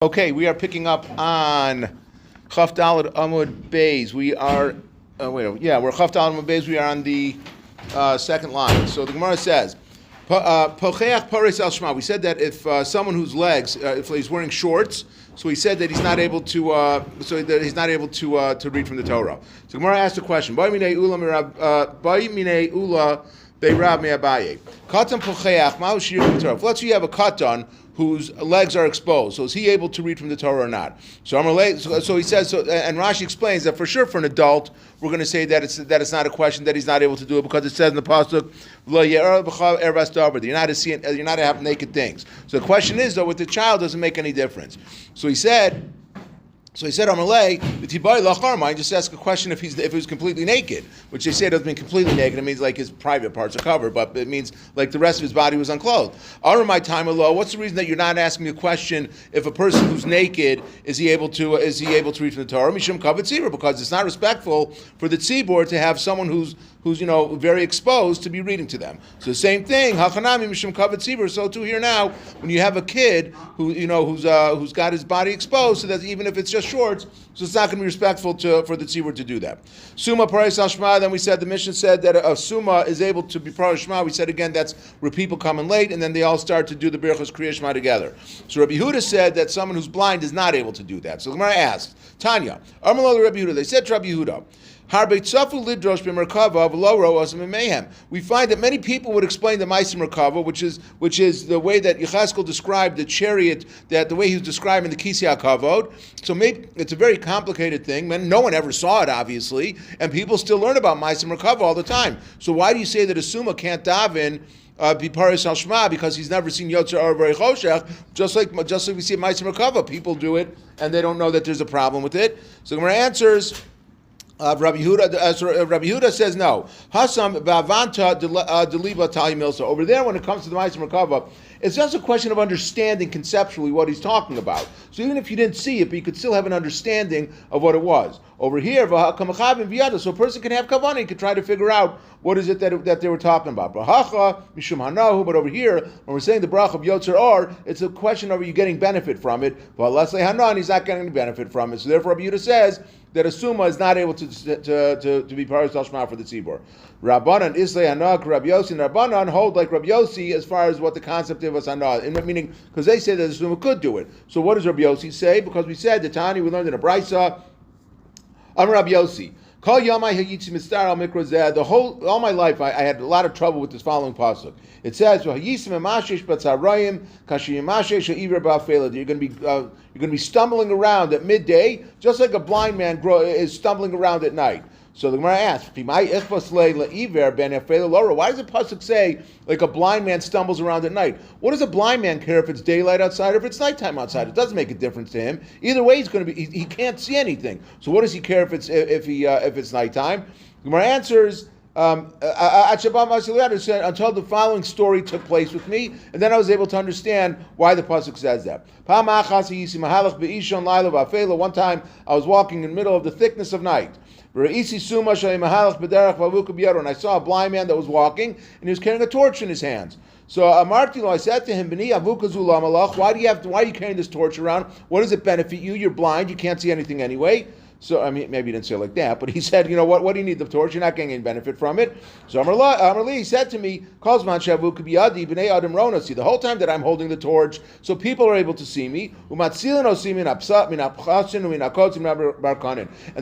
Okay, we are picking up on Chaf Daled Amud Beis. We are, we're Chaf Daled Amud Beis. We are on the second line. So the Gemara says, Pocheach Paris al Shema. We said that if someone whose legs, if he's wearing shorts, so he said that he's not able to, to read from the Torah. So the Gemara asked a question. Bai minei ula be'rab me'abaye. Katan pocheach ma'u shir from the Torah. Let's say you have a katan whose legs are exposed. So is he able to read from the Torah or not? So he says, and Rashi explains that for sure for an adult, we're going to say that it's not a question that he's not able to do it because it says in the pasuk, you're not to have naked things. So the question is though, with the child doesn't make any difference. So he said, Amalei, I just ask a question if he was completely naked, which they say doesn't mean completely naked. It means like his private parts are covered, but it means like the rest of his body was unclothed. My time alone. What's the reason that you're not asking me a question if a person who's naked is he able to read from the Torah? Mishum kavod tzibur, because it's not respectful for the tzibur to have someone who's very exposed to be reading to them. So the same thing, hachanami mishum kavod tzibur. So too here now, when you have a kid who's got his body exposed, so that even if it's just shorts, so it's not going to be respectful for the tzibur to do that. Summa parais al shema. Then we said the Mishnah said that a summa is able to be parais shema. We said again that's where people come in late and then they all start to do the birchos kriya shema together. So Rabbi Yehuda said that someone who's blind is not able to do that. So the Gemara asked Tanya, Armalol Rabbi Yehuda. They said to Rabbi Yehuda, we find that many people would explain the Maisim Merkava, which is the way that Yecheskel described the chariot, that the way he was describing the Kisei HaKavod. So maybe it's a very complicated thing. No one ever saw it, obviously, and people still learn about Maisim Merkava all the time. So why do you say that a Summa can't daven Biparis al Shema because he's never seen Yotzer or V'rei Choshech? Just like we see at Maisim Merkava, people do it and they don't know that there's a problem with it. So Gemara answers. Rabbi Yehuda says no. Hasam ba'avanta deliba tali milsa. Over there, when it comes to the Ma'aser Merkava, it's just a question of understanding conceptually what he's talking about. So even if you didn't see it, but you could still have an understanding of what it was. Over here, so a person can have kavanah, he could try to figure out what is it that they were talking about. But over here, when we're saying the brach of Yotzer Or, it's a question of are you getting benefit from it? But let's say Hanan, he's not getting any benefit from it. So therefore, Rabbi Yehuda says that a summa is not able to be paris al shema for the tzibur. Rabbanan islay hanak Rabbi Yossi, and Rabbanan hold like Rabbi Yossi as far as what the concept of hanak, meaning because they say that the summa could do it. So what does Rabbi Yossi say? Because we said the Tani we learned in a brisa. I'm Rabbi Yossi. All my life, I had a lot of trouble with this following pasuk. It says, "You're going to be stumbling around at midday, just like a blind man is stumbling around at night." So the Gemara asks, "Why does the pasuk say like a blind man stumbles around at night? What does a blind man care if it's daylight outside or if it's nighttime outside? It doesn't make a difference to him. Either way, he can't see anything. So what does he care if it's nighttime?" The Gemara answers, until the following story took place with me, and then I was able to understand why the pasuk says that. One time I was walking in the middle of the thickness of night. And I saw a blind man that was walking, and he was carrying a torch in his hands. So I said to him, why are you carrying this torch around? What does it benefit you? You're blind, you can't see anything anyway. So, maybe he didn't say it like that, but he said, what do you need the torch? You're not getting any benefit from it. So Amarli said to me, the whole time that I'm holding the torch, so people are able to see me, and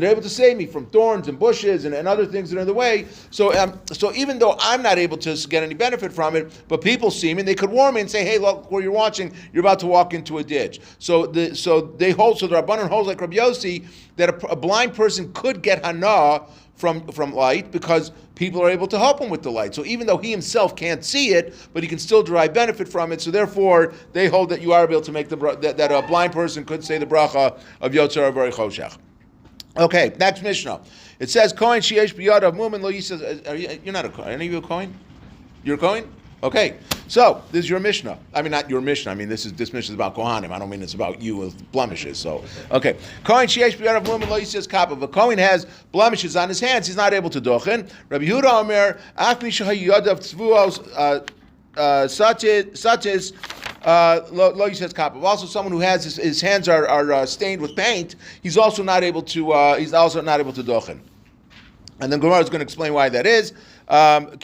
they're able to save me from thorns and bushes and other things that are in the way. So even though I'm not able to get any benefit from it, but people see me, and they could warn me and say, hey, look, where you're watching, you're about to walk into a ditch. So the Rabbanan holds like Rabbi Yossi, that a blind person could get hana from light because people are able to help him with the light. So even though he himself can't see it, but he can still derive benefit from it. So therefore, they hold that you are able to make that a blind person could say the bracha of Yotzer V'rei Choshech. Okay, next Mishnah. It says, "Kohen sheyesh biyad of mumin lo yisas." You're not a Kohen. Are any of you a Kohen? You're a Kohen? Okay, so this is your Mishnah. I mean, not your Mishnah. I mean, this Mishnah is about Kohanim. I don't mean it's about you with blemishes. So, okay. Kohen sheyesh b'yadav mumin lo yisas kappa. If a Kohen has blemishes on his hands, he's not able to dochen. Rabbi Yehuda Omer, afni shehayadav tzvuos satis Lo says kappa. Also, someone who has his hands are stained with paint, he's also not able to dochen. And then Gemara is going to explain why that is. Because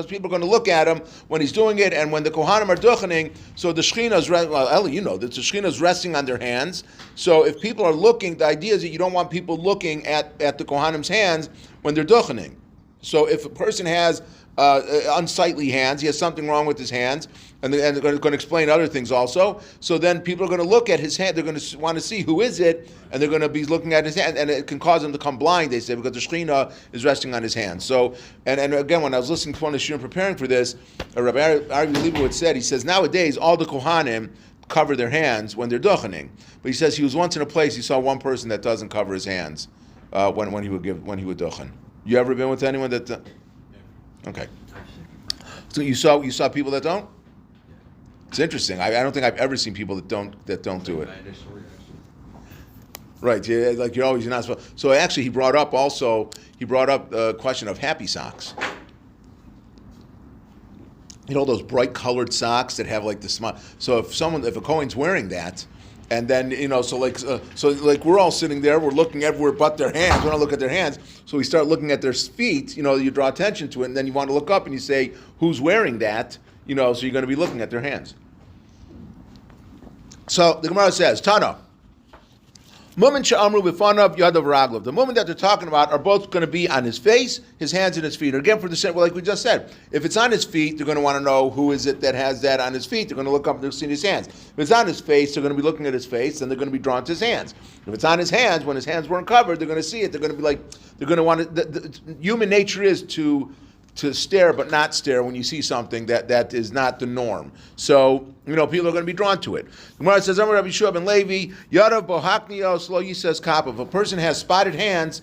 people are going to look at him when he's doing it, and when the Kohanim are duchening, so the Shechina is that the Shechina is resting on their hands. So if people are looking, the idea is that you don't want people looking at the Kohanim's hands when they're duchening. So if a person has unsightly hands, he has something wrong with his hands, and they're going to explain other things also. So then people are going to look at his hand, they're going to want to see who is it, and they're going to be looking at his hand, and it can cause them to come blind, they say, because the Shechina is resting on his hands. So, and again, when I was listening to one of the Shiurim preparing for this, Rabbi Ari Leibowitz said, he says, nowadays, all the Kohanim cover their hands when they're duchening. But he says he was once in a place, he saw one person that doesn't cover his hands when he would duchen. You ever been with anyone that... Okay. So you saw people that don't? It's interesting. I don't think I've ever seen people that don't do it. Right. Yeah, like you're not supposed. So actually, he brought up the question of happy socks. You know those bright colored socks that have like the smile. So if a Kohen's wearing that, and then so we're all sitting there, we're looking everywhere but their hands. We don't look at their hands, so we start looking at their feet. You draw attention to it, and then you want to look up and you say, "Who's wearing that?" So you're going to be looking at their hands. So the Gemara says, Tana. Moment she'amru b'fanav yadav raglav. The moment that they're talking about are both going to be on his face, his hands, and his feet. Again, for the same, like we just said, if it's on his feet, they're going to want to know who is it that has that on his feet. They're going to look up and they'll see his hands. If it's on his face, they're going to be looking at his face, and they're going to be drawn to his hands. If it's on his hands, when his hands weren't covered, they're going to see it. They're going to be like, they're going to want to. The human nature is to stare but not stare when you see something that is not the norm. So, people are going to be drawn to it. The Gemara says, Amar Rabbi Yeshua ben Levi, Yadav bohaknios lo yisas kappa. If a person has spotted hands,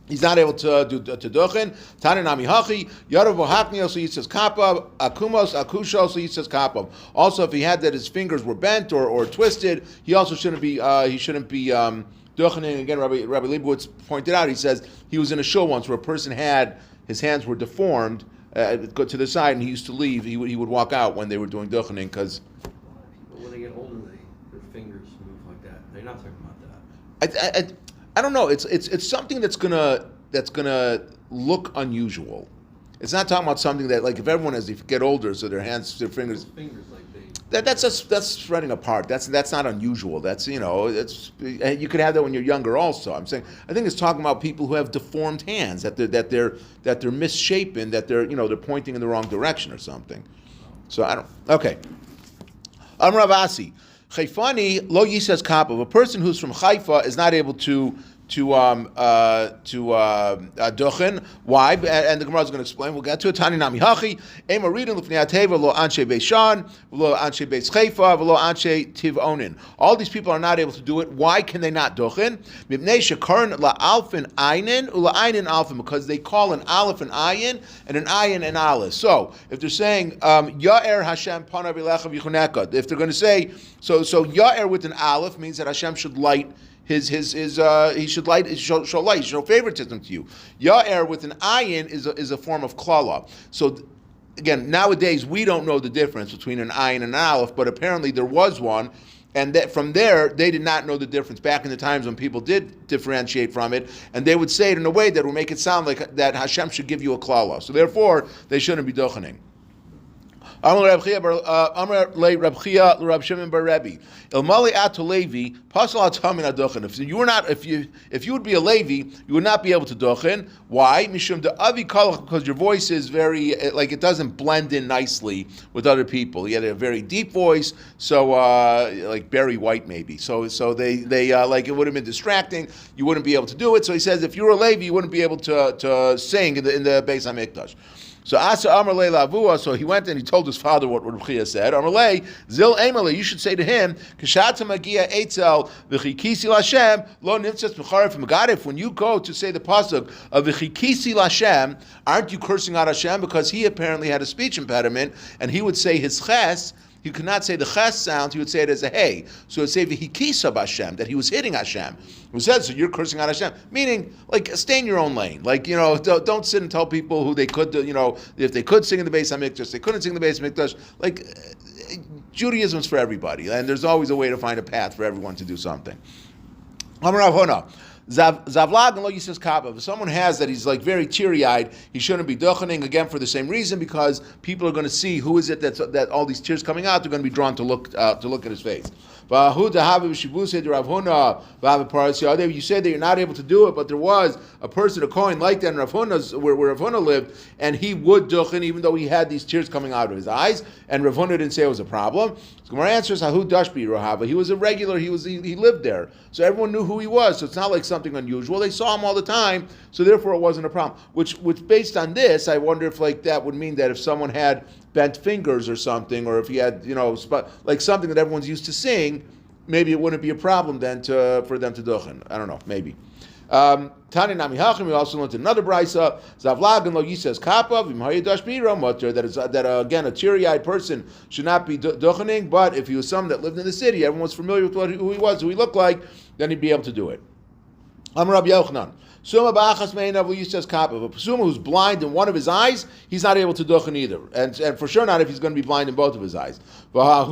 he's not able to do duchen. Tananami hachi, Yadav bohaknios lo yisas kappa, akumos akushos lo yisas kappa. Also, if he had that his fingers were bent or twisted, he also shouldn't be duchening. Again, Rabbi Leibowitz pointed out, he says he was in a show once where a person had his hands were deformed, go to the side, and he used to leave. He would walk out when they were doing duchening because. When they get older, their fingers move like that. They're not talking about that. I don't know. It's something that's gonna look unusual. It's not talking about something that, like, if everyone as they get older, so their fingers like that's spreading apart. That's not unusual. That's you could have that when you're younger also. I think it's talking about people who have deformed hands, that they're misshapen, that they're pointing in the wrong direction or something. So I don't. Okay. Amar Ravasi, Chaifani lo yisas kappa. A person who's from Haifa is not able to duchen. Why? And the Gemara is going to explain. We'll get to it. Tani nami hachi. Ema reading l'fnei hateva lo anshe beishan, lo anshe beis Haifa, lo anshe tivonin. All these people are not able to do it. Why can they not duchen? Mibnei shekaron la alfin ayin ula ayin alfin, because they call an aleph an ayin and an ayin an aleph. So if they're saying Ya'er Hashem panav elecha v'ychuneka, if they're going to say so Ya'er with an aleph means that Hashem should light. He should show favoritism to you. Ya'er with an ayin is a form of klala. So again, nowadays we don't know the difference between an ayin and an aleph, but apparently there was one, and that from there they did not know the difference back in the times when people did differentiate from it, and they would say it in a way that would make it sound like that Hashem should give you a klala. So therefore they shouldn't be duchening. Amar Reb Chia Reb Shimon bar Rebbe. Ilmali atu Levi pasal atamin aduchen. If you would be a Levi, you would not be able to duchen. Why? Mishum de avi kalach, because your voice is very it doesn't blend in nicely with other people. He had a very deep voice, so like Barry White maybe. So they like it would have been distracting. You wouldn't be able to do it. So he says if you were a Levi, you wouldn't be able to sing in the Beis Hamikdash. So Asa Amar Le Lavua, so he went and he told his father what Reb Chia said. Amar Le, Zil Emele, you should say to him, Kashata Magia Eitzel V'chikisi Lashem Lo Nimtzas B'charif Megadif. When you go to say the pasuk of V'chikisi Lashem, aren't you cursing out Hashem? Because he apparently had a speech impediment, and he would say his ches. he could not say the ches sound, he would say it as a hey. So it would say v'hikisa b'Hashem, that he was hitting Hashem. Who said, so you're cursing out Hashem. Meaning, like, stay in your own lane. Like, don't sit and tell people who they could, if they could sing in the Beis HaMikdash, they couldn't sing in the Beis HaMikdash. Like, Judaism's for everybody, and there's always a way to find a path for everyone to do something. Amar Rav Huna. Zavlag and lo yisas kappa. If someone has that he's like very teary-eyed, he shouldn't be duchening, again for the same reason, because people are going to see who is it that all these tears coming out. They're going to be drawn to look at his face. You said that you're not able to do it, but there was a person, a Kohen like that in Rav Huna's, where Rav Huna lived, and he would duchen even though he had these tears coming out of his eyes, and Rav Huna didn't say it was a problem. So Gemara answers, Hahu Dashbi Rahava. He was a regular, he lived there. So everyone knew who he was, so it's not like something unusual. They saw him all the time, so therefore it wasn't a problem. Which based on this, I wonder if like that would mean that if someone had bent fingers or something, or if he had, like something that everyone's used to seeing, maybe it wouldn't be a problem then for them to duchen. I don't know, maybe. Tani Nami Hachim, we also learned another brisa. Zavlag and lo yisas kappa v'imhayadash bira mutter. That again a teary-eyed person should not be duchening. But if he was someone that lived in the city, everyone was familiar with who he was, who he looked like, then he'd be able to do it. Amar Rabbi Yochanan. Suma ba'achas meinav lo yisas kappa. If a Suma who's blind in one of his eyes, he's not able to duchen either, and for sure not if he's going to be blind in both of his eyes. But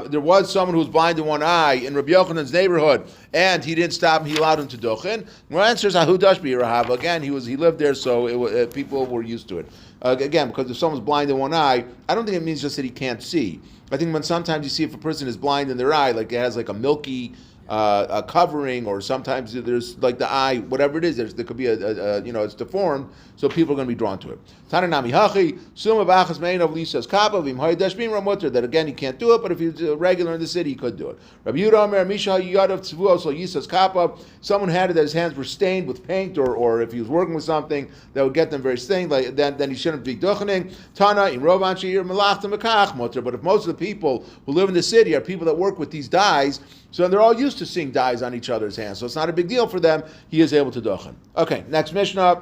there was someone who was blind in one eye in Rabbi Yochanan's neighborhood, and he didn't stop him. He allowed him to duchen. My answer is Hahu Dashbi Rahava. Again, he lived there, so people were used to it. Again, because if someone's blind in one eye, I don't think it means just that he can't see. I think when sometimes you see if a person is blind in their eye, like it has like a milky a covering, or sometimes there's like the eye, whatever it is, there could be it's deformed, so people are going to be drawn to it. Tananami hachi suma b'achas mein of lisas kappa v'imhaydash b'im ramutter. That again he can't do it, but if he's a regular in the city, he could do it. Rabbi Yehuda Omer misha yadav tzvuos so yisas kappa. Someone had it that his hands were stained with paint, or if he was working with something that would get them very stained, like then he shouldn't be duchening. Tana in rov anshir melachtam v'kach mutter. But if most of the people who live in the city are people that work with these dyes, so they're all used to seeing dyes on each other's hands, so it's not a big deal for them. He is able to duchen. Okay, next Mishnah.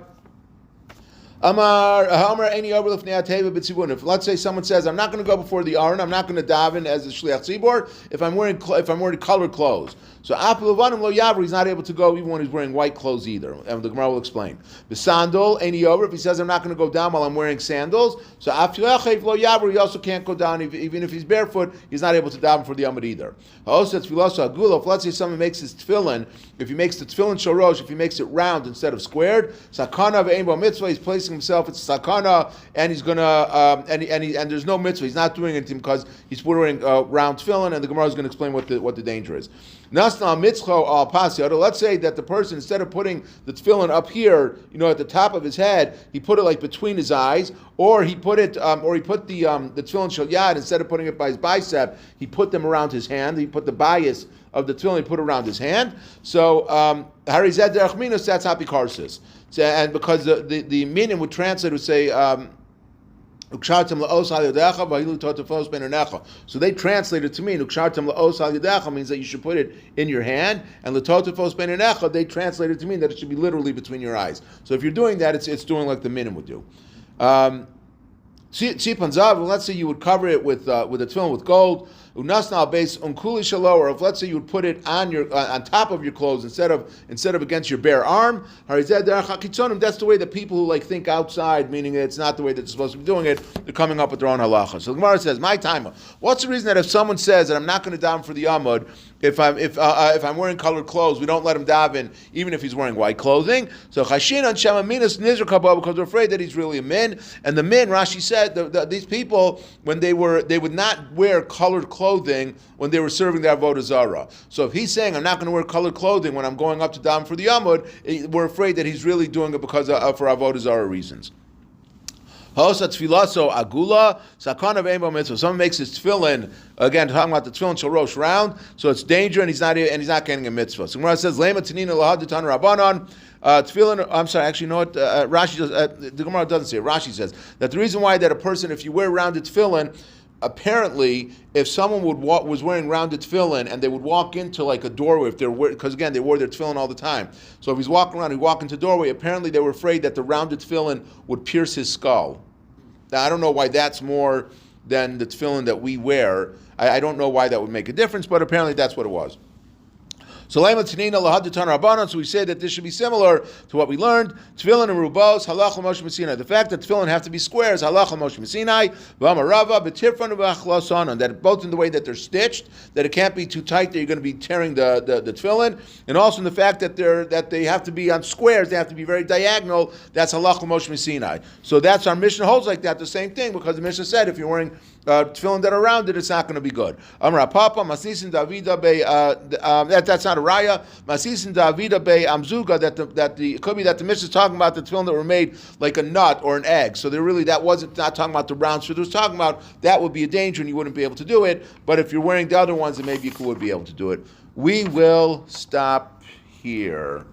If let's say someone says, I'm not going to go before the Aron, I'm not going to daven as a shliach tzibor if I'm wearing colored clothes. So he's not able to go even when he's wearing white clothes either. And the Gemara will explain. The sandal, if he says I'm not going to go down while I'm wearing sandals, so he also can't go down even if he's barefoot. He's not able to daven for the Amud either. If let's say someone makes his tefillin, if he makes the tefillin shorosh, if he makes it round instead of squared, sakana ve'ein mitzvah, he's placing himself, it's sakana, and he's gonna and there's no mitzvah. He's not doing anything because he's wearing round tefillin, and the Gemara is going to explain what the danger is. Let's say that the person, instead of putting the tefillin up here, at the top of his head, he put it like between his eyes, or he put the tefillin shel yad, instead of putting it by his bicep, he put them around his hand. He put the bias of the tefillin, he put it around his hand. So harized derech minus, that's apikarsis. And because the minim would translate, would say. So they translated to me, means that you should put it in your hand, and they translated to mean that it should be literally between your eyes. So if you're doing that, it's doing like the minim would do. Let's say you would cover it with a tefillin with gold. Or if let's say you would put it on top of your clothes instead of against your bare arm. That's the way that people who think outside, meaning it's not the way that they're supposed to be doing it, they're coming up with their own halacha. So the Gemara says, my timer. What's the reason that if someone says that I'm not going to daven for the Amud, if I'm wearing colored clothes, we don't let him daven even if he's wearing white clothing? So chashin on shema minas nizr kabah, because we're afraid that he's really a min. And the min, Rashi said, these people when they would not wear colored clothing when they were serving the avodah zarah. So if he's saying I'm not going to wear colored clothing when I'm going up to daven for the Amud, we're afraid that he's really doing it because for avodah zarah reasons. Someone makes his tefillin, again talking about the tefillin shel rosh round, so it's danger and he's not getting a mitzvah. So Gemara says, Lema Tanina lahaditan rabbanon. Tefillin. I'm sorry. Actually, you know what? Rashi does. The Gemara doesn't say it. Rashi says that the reason why that a person, if you wear rounded tefillin, apparently, if someone was wearing rounded tefillin and they would walk into like a doorway, because again they wore their tefillin all the time. So if he's walking around, he walk into a doorway. Apparently, they were afraid that the rounded tefillin would pierce his skull. Now, I don't know why that's more than the tefillin that we wear. I don't know why that would make a difference, but apparently that's what it was. So we say that this should be similar to what we learned. Tefillin and rubos, halach Moshe Sinai. The fact that tefillin have to be square is halach Moshe Sinai. That both in the way that they're stitched, that it can't be too tight that you're going to be tearing the tefillin, and also in the fact that they have to be on squares, they have to be very diagonal. That's halach Moshe Sinai. So that's our Mishnah holds like that. The same thing, because the Mishnah said if you're wearing tefillin that are rounded, it's not going to be good. Amar Papa Masisin Davida Be. That's not a raya. Masisin Davida Be Amzuga. That it could be that the Mishnah is talking about the tefillin that were made like a nut or an egg. So that wasn't not talking about the round. So it was talking about that would be a danger and you wouldn't be able to do it. But if you're wearing the other ones, then maybe you would be able to do it. We will stop here.